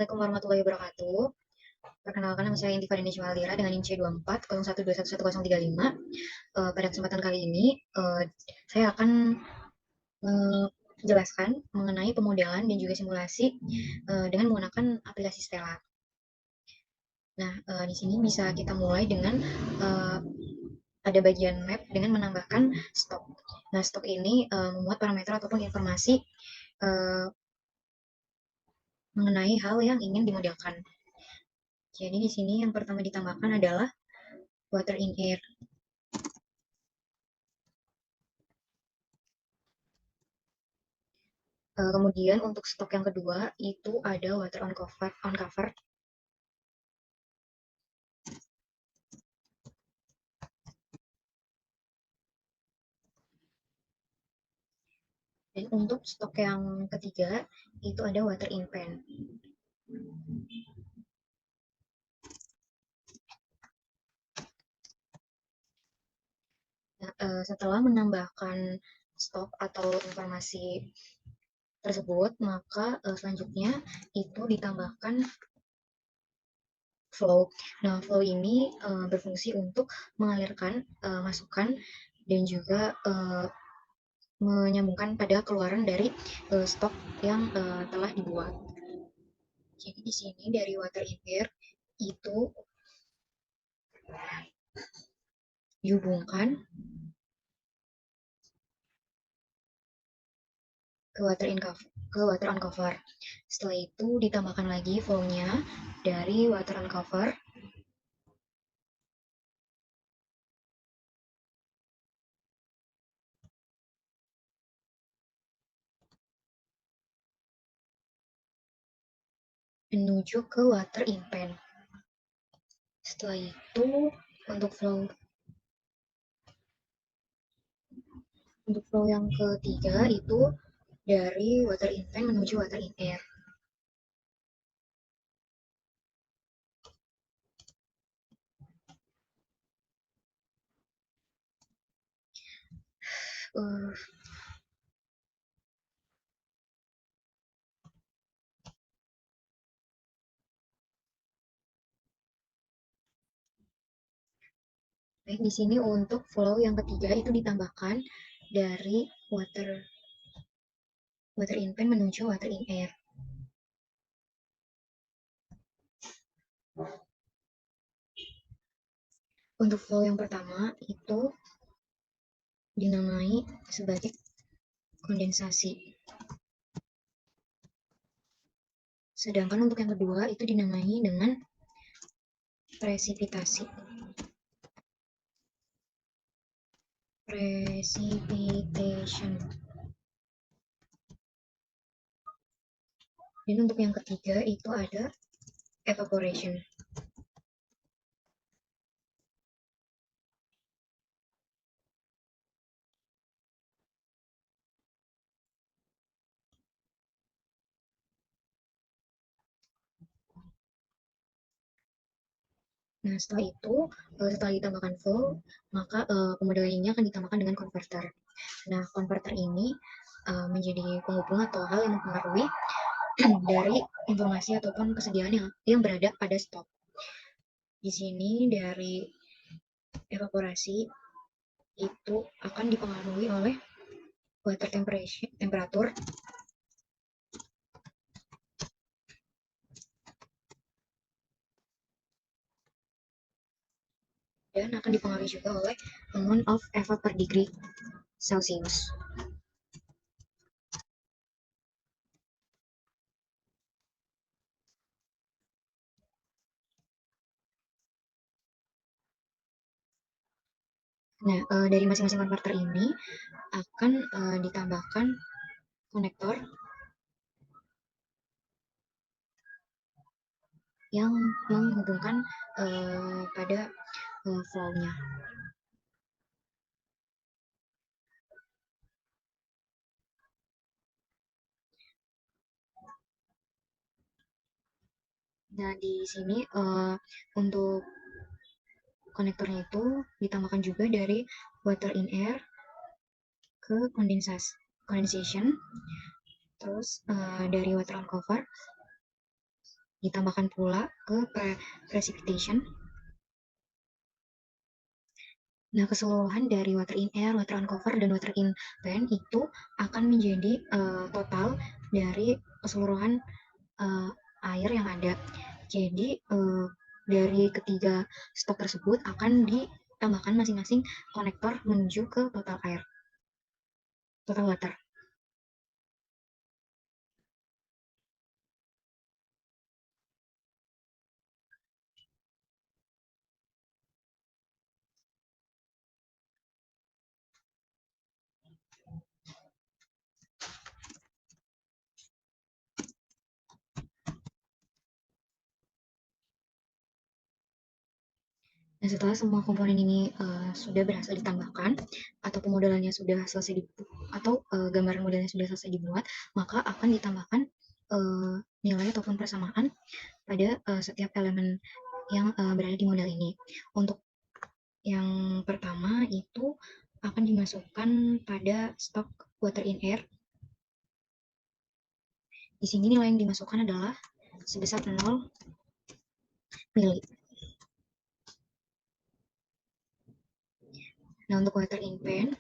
Assalamualaikum warahmatullahi wabarakatuh. Perkenalkan, nama saya Intifa Denisha Maldira dengan NIM C2401211035. Pada kesempatan kali ini, saya akan menjelaskan mengenai pemodelan dan juga simulasi dengan menggunakan aplikasi Stella. Nah, di sini bisa kita mulai dengan ada bagian map dengan menambahkan stok. Nah, stok ini memuat parameter ataupun informasi uh, mengenai hal yang ingin dimodelkan. Jadi di sini yang pertama ditambahkan adalah water in air. Kemudian untuk stok yang kedua itu ada water on cover. Dan untuk stok yang ketiga itu ada water in pan. Nah, setelah menambahkan stok atau informasi tersebut, maka selanjutnya itu ditambahkan flow. Nah, flow ini berfungsi untuk mengalirkan masukan dan juga menyambungkan pada keluaran dari stok yang telah dibuat. Jadi di sini dari water in air itu dihubungkan ke water on cover. Setelah itu ditambahkan lagi flow-nya dari water on cover menuju ke water in pan. Setelah itu untuk flow yang ketiga itu dari water in pan menuju water in air. Uh, Baik, di sini untuk flow yang ketiga itu ditambahkan dari water in pan menuju water in air. Untuk flow yang pertama itu dinamai sebagai kondensasi. Sedangkan untuk yang kedua itu dinamai dengan presipitasi. Precipitation. Dan untuk yang ketiga itu ada evaporation. Nah, setelah itu, setelah ditambahkan flow, maka pemodelan ini akan ditambahkan dengan converter. Nah, converter ini menjadi penghubung atau hal yang mempengaruhi dari informasi ataupun kesediaan yang berada pada stok. Di sini dari evaporasi itu akan dipengaruhi oleh water temperatur dan akan dipengaruhi juga oleh amount of eva per degree Celsius. Nah, dari masing-masing konverter ini akan ditambahkan konektor yang menghubungkan pada flow-nya. Nah, di sini untuk konektornya itu ditambahkan juga dari water in air ke condensation, terus dari water on cover ditambahkan pula ke precipitation. Nah, keseluruhan dari water in air, water on cover, dan water in pan itu akan menjadi total dari keseluruhan air yang ada. Jadi dari ketiga stok tersebut akan ditambahkan masing-masing konektor menuju ke total air, total water. Nah, setelah semua komponen ini sudah berhasil ditambahkan atau pemodelannya sudah selesai atau gambaran modelnya sudah selesai dibuat, maka akan ditambahkan nilai ataupun persamaan pada setiap elemen yang berada di model ini. Untuk yang pertama itu akan dimasukkan pada stok water in air. Di sini nilai yang dimasukkan adalah sebesar 0 mili. Nah, untuk water in pan,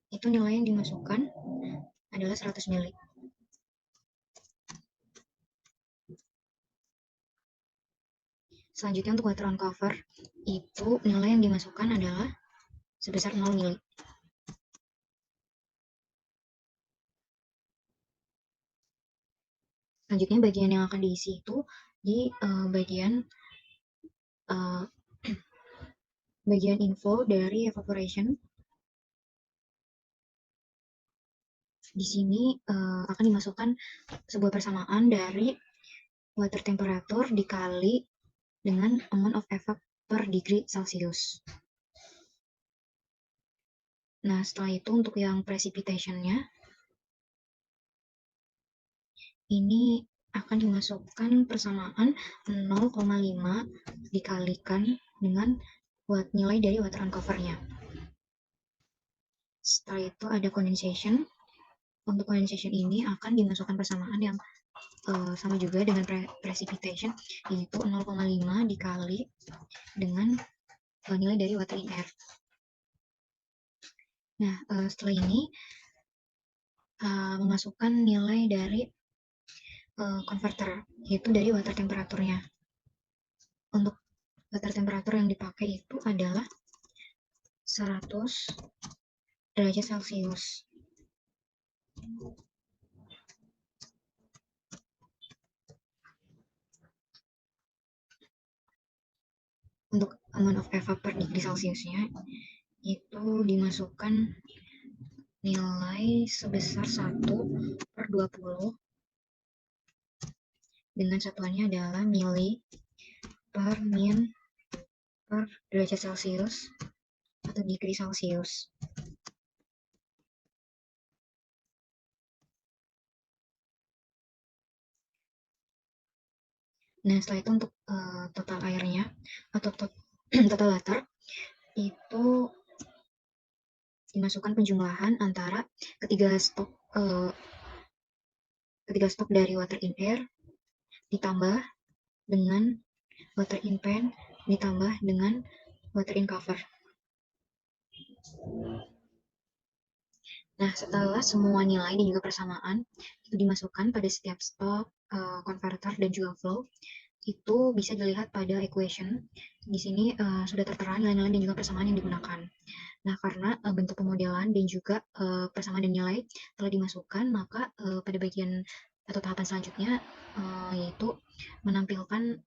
itu nilai yang dimasukkan adalah 100 mili. Selanjutnya untuk water on cover, itu nilai yang dimasukkan adalah sebesar 0 mili. Selanjutnya bagian yang akan diisi itu di bagian uh, bagian info dari evaporation. Di sini akan dimasukkan sebuah persamaan dari water temperature dikali dengan amount of evap per degree Celsius. Nah, setelah itu untuk yang precipitation-nya, ini akan dimasukkan persamaan 0,5 dikalikan dengan nilai dari water uncover-nya. Setelah itu ada condensation. Untuk condensation ini akan dimasukkan persamaan yang sama juga dengan precipitation, yaitu 0,5 dikali dengan nilai dari water in air. Nah, setelah ini memasukkan nilai dari converter, yaitu dari water temperaturnya. Untuk water temperatur yang dipakai itu adalah 100 derajat Celcius. Untuk amount of evap per degree Celciusnya itu dimasukkan nilai sebesar 1/20 dengan satuannya adalah mili per min per derajat Celcius atau degree Celcius. Nah, setelah itu untuk total airnya atau total water itu dimasukkan penjumlahan antara ketiga stok dari water in air ditambah dengan water in pan ditambah dengan water in cover. Nah, setelah semua nilai dan juga persamaan itu dimasukkan pada setiap stok, converter, dan juga flow, itu bisa dilihat pada equation. Di sini sudah tertera nilai-nilai dan juga persamaan yang digunakan. Nah, karena bentuk pemodelan dan juga persamaan dan nilai telah dimasukkan, maka pada bagian atau tahapan selanjutnya yaitu menampilkan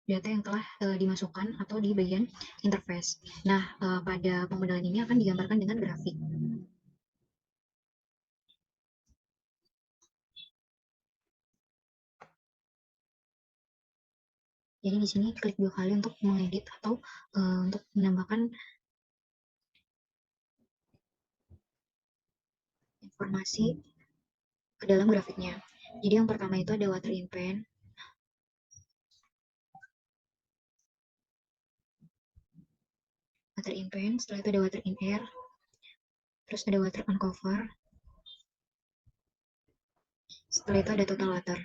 data yang telah dimasukkan atau di bagian interface. Nah, pada pemodelan ini akan digambarkan dengan grafik. Jadi di sini klik 2 kali untuk mengedit atau untuk menambahkan informasi ke dalam grafiknya. Jadi yang pertama itu ada water in pan, setelah itu ada water in air, terus ada water on cover, setelah itu ada total water.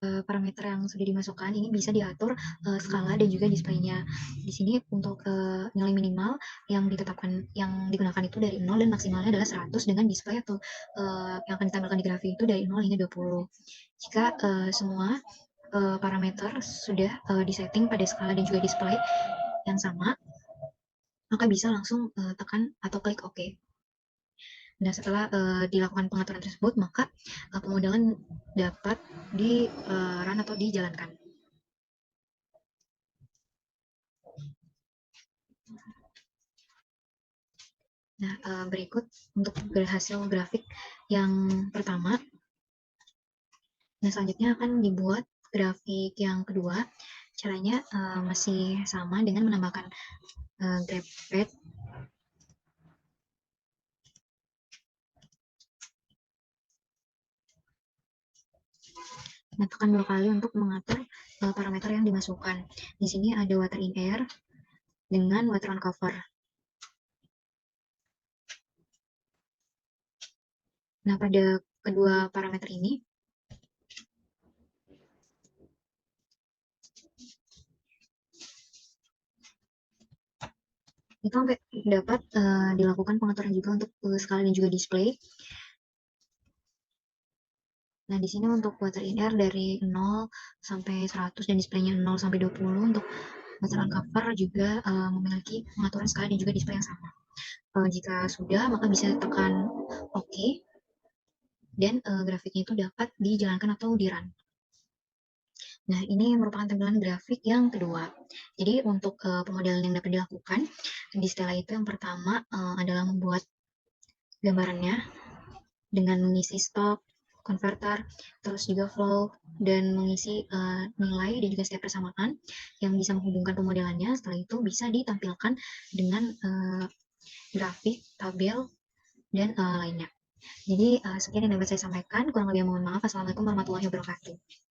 parameter yang sudah dimasukkan ini bisa diatur skala dan juga displaynya. Di sini untuk nilai minimal yang ditetapkan yang digunakan itu dari 0 dan maksimalnya adalah 100 dengan display atau yang akan ditampilkan di grafik itu dari 0 hingga 20. Jika semua parameter sudah disetting pada skala dan juga display yang sama, maka bisa langsung tekan atau klik OK. Nah, setelah dilakukan pengaturan tersebut, maka pemodelan dapat di run atau dijalankan. Nah, berikut untuk hasil grafik yang pertama. Nah, selanjutnya akan dibuat grafik yang kedua. Caranya masih sama dengan menambahkan graph pad. Nah, tekan 2 kali untuk mengatur parameter yang dimasukkan. Di sini ada water in air dengan water on cover. Nah, pada kedua parameter ini, itu sampai dapat dilakukan pengaturan juga untuk skala dan juga display. Nah, di sini untuk water in air dari 0 sampai 100 dan displaynya 0 sampai 20. Untuk water on cover juga memiliki pengaturan skala dan juga display yang sama. Jika sudah, maka bisa tekan OK dan grafiknya itu dapat dijalankan atau di-run. Nah, ini merupakan tampilan grafik yang kedua. Jadi, untuk pemodelan yang dapat dilakukan di setelah itu yang pertama adalah membuat gambarannya dengan mengisi stok, converter, terus juga flow, dan mengisi nilai dan juga setiap persamaan yang bisa menghubungkan pemodelannya. Setelah itu bisa ditampilkan dengan grafik, tabel, dan lainnya. Jadi sekian yang dapat saya sampaikan. Kurang lebih mohon maaf. Assalamualaikum warahmatullahi wabarakatuh.